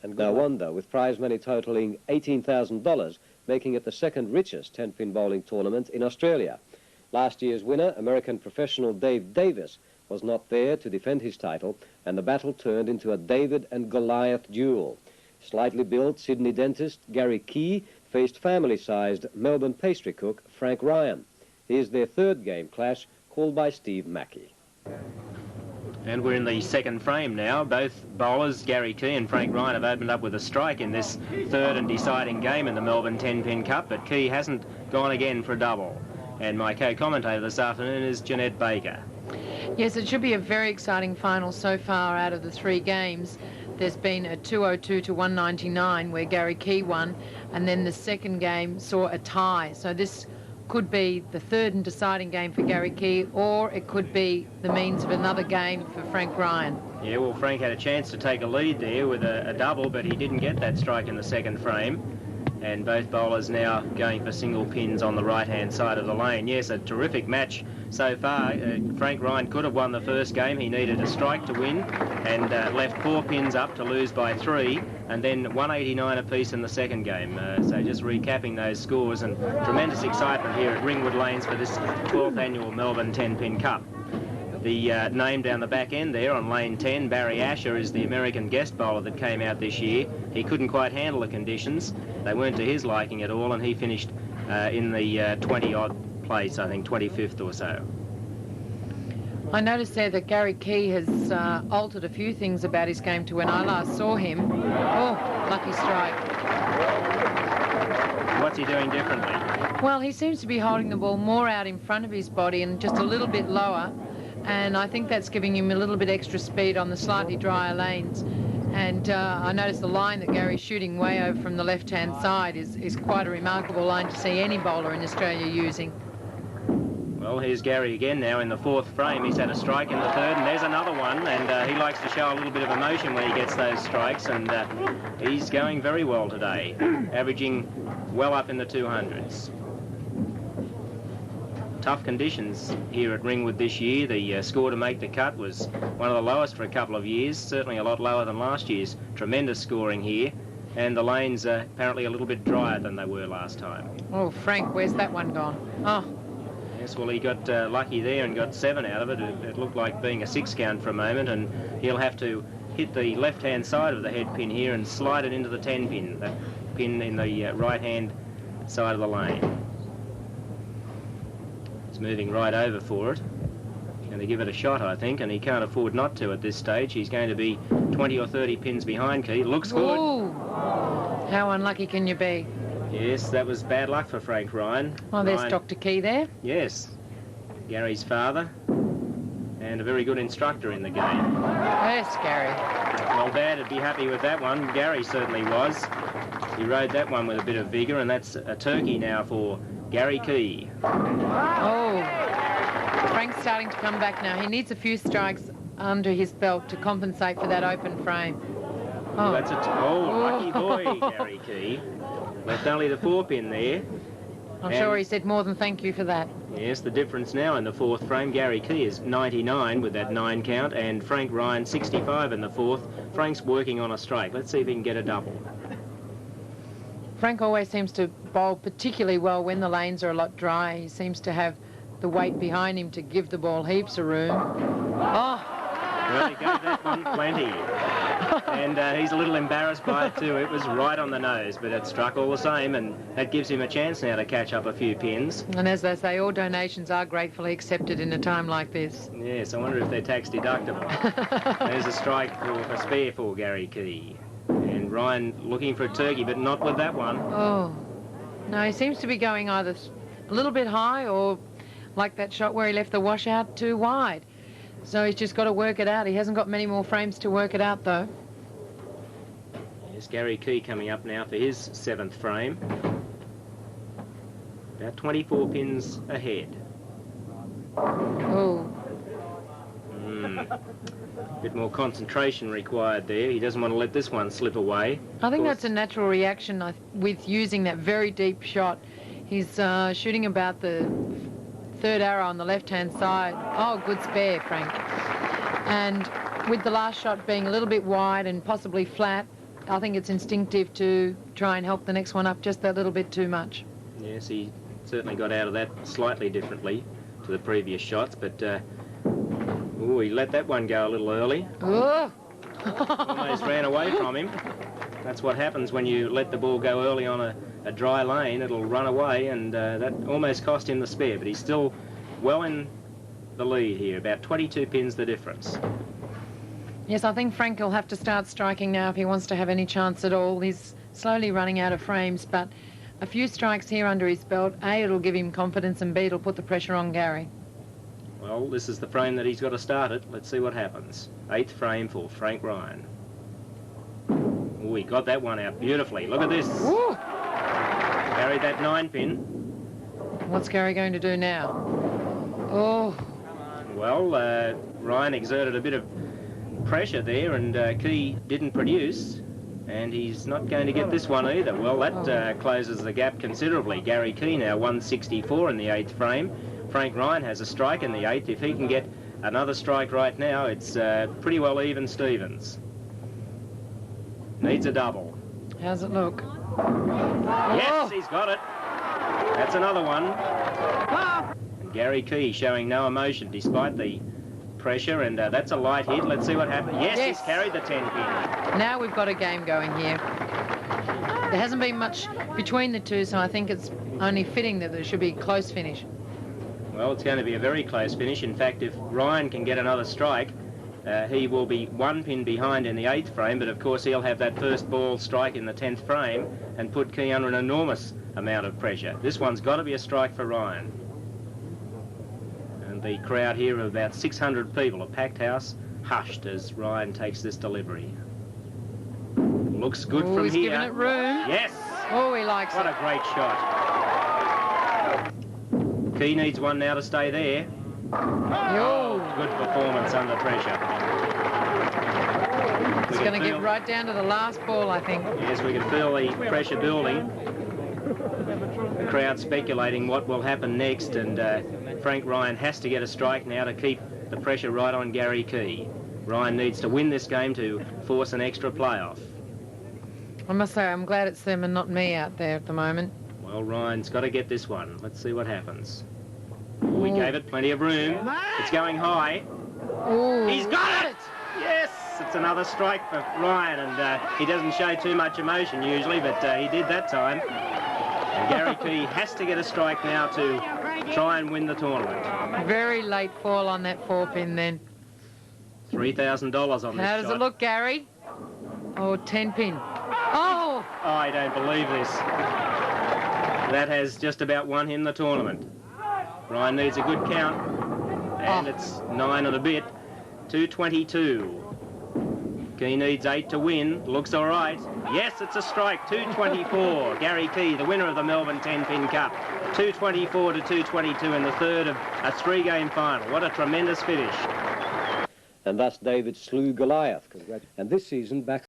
And no wonder, with prize money totalling $18,000, making it the second richest tenpin bowling tournament in Australia. Last year's winner, American professional Dave Davis, was not there to defend his title, and the battle turned into a David and Goliath duel. Slightly built Sydney dentist Gary Key faced family-sized Melbourne pastry cook Frank Ryan. Here's their third game clash, called by Steve Mackey. And we're in the second frame now. Both bowlers, Gary Key and Frank Ryan, have opened up with a strike in this third and deciding game in the Melbourne Tenpin Cup, but Key hasn't gone again for a double. And my co-commentator this afternoon is Jeanette Baker. Yes, it should be a very exciting final so far out of the three games. There's been a 202 to 199 where Gary Key won, and then the second game saw a tie. So this could be the third and deciding game for Gary Key, or it could be the means of another game for Frank Ryan. Yeah, well, Frank had a chance to take a lead there with a double, but he didn't get that strike in the second frame. And both bowlers now going for single pins on the right-hand side of the lane. Yes, a terrific match so far. Frank Ryan could have won the first game. He needed a strike to win and left 4 pins up to lose by 3, and then 189 apiece in the second game. So just recapping those scores, and tremendous excitement here at Ringwood Lanes for this 12th annual Melbourne Tenpin Cup. The name down the back end there on lane 10, Barry Asher, is the American guest bowler that came out this year. He couldn't quite handle the conditions. They weren't to his liking at all, and he finished in the 20-odd place, I think 25th or so. I noticed there that Gary Key has altered a few things about his game to when I last saw him. Oh, lucky strike. What's he doing differently? Well, he seems to be holding the ball more out in front of his body and just a little bit lower. And I think that's giving him a little bit extra speed on the slightly drier lanes. And I noticed the line that Gary's shooting way over from the left-hand side is quite a remarkable line to see any bowler in Australia using. Well, here's Gary again now in the fourth frame. He's had a strike in the third, and there's another one. And he likes to show a little bit of emotion when he gets those strikes, and he's going very well today, averaging well up in the 200s. Tough conditions here at Ringwood this year. The score to make the cut was one of the lowest for a couple of years, certainly a lot lower than last year's. Tremendous scoring here, and the lanes are apparently a little bit drier than they were last time. Oh, Frank, where's that one gone? Oh. Yes, well, he got lucky there and got 7 out of it. It looked like being a 6 count for a moment, and he'll have to hit the left-hand side of the head pin here and slide it into the 10 pin, that pin in the right-hand side of the lane. Moving right over for it. Going to give it a shot, I think, and he can't afford not to at this stage. He's going to be 20 or 30 pins behind Key. Looks good. Ooh. How unlucky can you be? Yes, that was bad luck for Frank Ryan. Oh, there's Dr. Key there. Yes, Gary's father, and a very good instructor in the game. Yes, Gary. Well, Dad would be happy with that one. Gary certainly was. He rode that one with a bit of vigour, and that's a turkey now for Gary Key. Oh, Frank's starting to come back now. He needs a few strikes under his belt to compensate for that open frame. Oh, that's lucky boy, Gary Key. Left only the 4 pin there. I'm sure he said more than thank you for that. Yes, the difference now in the fourth frame, Gary Key is 99 with that 9 count, and Frank Ryan 65 in the fourth. Frank's working on a strike. Let's see if he can get a double. Frank always seems to bowl particularly well when the lanes are a lot dry. He seems to have the weight behind him to give the ball heaps of room. Oh! Well, he gave that one plenty. And he's a little embarrassed by it too. It was right on the nose, but it struck all the same, and that gives him a chance now to catch up a few pins. And as they say, all donations are gratefully accepted in a time like this. Yes, I wonder if they're tax deductible. There's a strike for a spare for Gary Key. And Ryan looking for a turkey, but not with that one. Oh. No, he seems to be going either a little bit high or like that shot where he left the washout too wide. So he's just got to work it out. He hasn't got many more frames to work it out, though. Here's Gary Key coming up now for his 7th frame. About 24 pins ahead. Oh. Bit more concentration required there. He doesn't want to let this one slip away. I think that's a natural reaction with using that very deep shot. He's shooting about the 3rd arrow on the left-hand side. Oh, good spare, Frank. And with the last shot being a little bit wide and possibly flat, I think it's instinctive to try and help the next one up just that little bit too much. Yes, he certainly got out of that slightly differently to the previous shots, but ooh, he let that one go a little early. Oh. Almost ran away from him. That's what happens when you let the ball go early on a dry lane. It'll run away, and that almost cost him the spare, but he's still well in the lead here, about 22 pins the difference. Yes, I think Frank will have to start striking now if he wants to have any chance at all. He's slowly running out of frames, but a few strikes here under his belt, A, it'll give him confidence, and B, it'll put the pressure on Gary. Well, this is the frame that he's got to start it. Let's see what happens. 8th frame for Frank Ryan. Oh, he got that one out beautifully. Look at this. Ooh. Carried that 9-pin. What's Gary going to do now? Oh. Well, Ryan exerted a bit of pressure there, and Key didn't produce, and he's not going to get this one either. Well, that closes the gap considerably. Gary Key now 164 in the 8th frame. Frank Ryan has a strike in the 8th. If he can get another strike right now, it's pretty well even Stevens. Needs a double. How's it look? Yes, he's got it. That's another one. And Gary Key showing no emotion despite the pressure, and that's a light hit. Let's see what happens. Yes, he's carried the 10-pin. Now we've got a game going here. There hasn't been much between the two, so I think it's only fitting that there should be a close finish. Well, it's going to be a very close finish. In fact, if Ryan can get another strike, he will be 1 pin behind in the 8th frame, but of course he'll have that first ball strike in the 10th frame and put Key under an enormous amount of pressure. This one's got to be a strike for Ryan. And the crowd here of about 600 people, a packed house, hushed as Ryan takes this delivery. Looks good from he's here. Giving it room. Yes. Oh, he likes what it. What a great shot. Key needs one now to stay there. Oh, good performance under pressure. It's going to get right down to the last ball, I think. Yes, we can feel the pressure building. The crowd speculating what will happen next, and Frank Ryan has to get a strike now to keep the pressure right on Gary Key. Ryan needs to win this game to force an extra playoff. I must say, I'm glad it's them and not me out there at the moment. Well, Ryan's got to get this one. Let's see what happens. We gave it plenty of room. It's going high. Ooh. He's got it! Yes! It's another strike for Ryan, and he doesn't show too much emotion usually, but he did that time. And Gary Key has to get a strike now to try and win the tournament. Very late fall on that 4-pin then. $3,000 on this shot. How does it look, Gary? Oh, 10-pin. Oh! Oh, I don't believe this. That has just about won him the tournament. Ryan needs a good count, and it's 9 and a bit. 222. Key needs 8 to win. Looks all right. Yes, it's a strike. 224. Gary Key, the winner of the Melbourne 10-pin Cup. 224 to 222 in the third of a 3-game final. What a tremendous finish. And thus David slew Goliath. And this season back